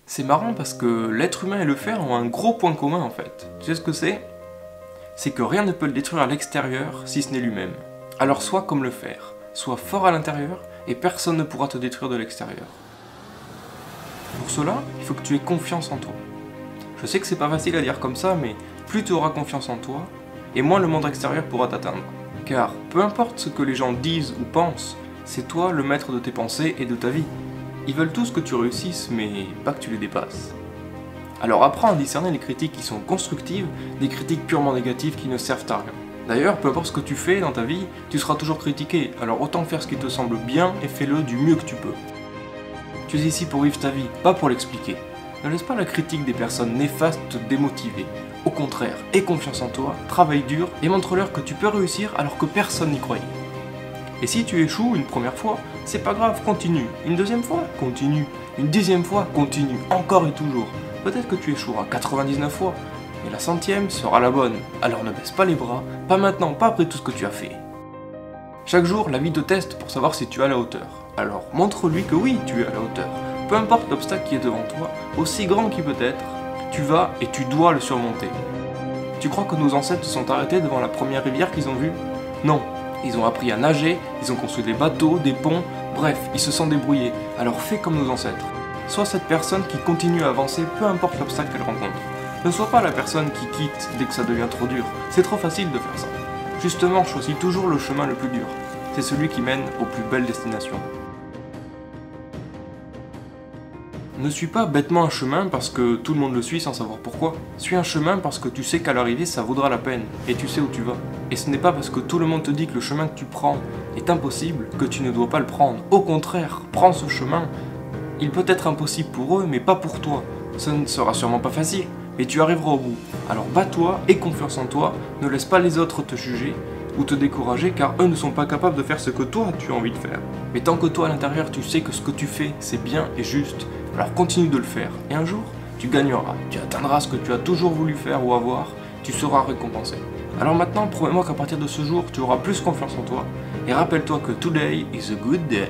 C'est marrant parce que l'être humain et le fer ont un gros point commun en fait. Tu sais ce que c'est? C'est que rien ne peut le détruire à l'extérieur si ce n'est lui-même. Alors sois comme le fer, sois fort à l'intérieur et personne ne pourra te détruire de l'extérieur. Pour cela, il faut que tu aies confiance en toi. Je sais que c'est pas facile à dire comme ça, mais plus tu auras confiance en toi, et moins le monde extérieur pourra t'atteindre. Car peu importe ce que les gens disent ou pensent, c'est toi le maître de tes pensées et de ta vie. Ils veulent tous que tu réussisses, mais pas que tu les dépasses. Alors apprends à discerner les critiques qui sont constructives des critiques purement négatives qui ne servent à rien. D'ailleurs, peu importe ce que tu fais dans ta vie, tu seras toujours critiqué, alors autant faire ce qui te semble bien et fais-le du mieux que tu peux. Tu es ici pour vivre ta vie, pas pour l'expliquer. Ne laisse pas la critique des personnes néfastes te démotiver. Au contraire, aie confiance en toi, travaille dur et montre-leur que tu peux réussir alors que personne n'y croyait. Et si tu échoues une première fois, c'est pas grave, continue. Une deuxième fois, continue. Une dixième fois, continue. Encore et toujours. Peut-être que tu échoueras 99 fois, mais la centième sera la bonne. Alors ne baisse pas les bras, pas maintenant, pas après tout ce que tu as fait. Chaque jour, la vie te teste pour savoir si tu es à la hauteur. Alors montre-lui que oui, tu es à la hauteur. Peu importe l'obstacle qui est devant toi, aussi grand qu'il peut être, tu vas et tu dois le surmonter. Tu crois que nos ancêtres se sont arrêtés devant la première rivière qu'ils ont vue? Non. Ils ont appris à nager, ils ont construit des bateaux, des ponts, bref, ils se sont débrouillés. Alors fais comme nos ancêtres. Sois cette personne qui continue à avancer peu importe l'obstacle qu'elle rencontre. Ne sois pas la personne qui quitte dès que ça devient trop dur. C'est trop facile de faire ça. Justement, choisis toujours le chemin le plus dur. C'est celui qui mène aux plus belles destinations. Ne suis pas bêtement un chemin parce que tout le monde le suit sans savoir pourquoi. Suis un chemin parce que tu sais qu'à l'arrivée ça vaudra la peine et tu sais où tu vas. Et ce n'est pas parce que tout le monde te dit que le chemin que tu prends est impossible que tu ne dois pas le prendre. Au contraire, prends ce chemin. Il peut être impossible pour eux mais pas pour toi. Ce ne sera sûrement pas facile, mais tu arriveras au bout. Alors bats-toi, aie confiance en toi, ne laisse pas les autres te juger ou te décourager car eux ne sont pas capables de faire ce que toi tu as envie de faire. Mais tant que toi à l'intérieur tu sais que ce que tu fais c'est bien et juste, alors continue de le faire et un jour tu gagneras, tu atteindras ce que tu as toujours voulu faire ou avoir, tu seras récompensé. Alors maintenant promets-moi qu'à partir de ce jour tu auras plus confiance en toi et rappelle-toi que today is a good day.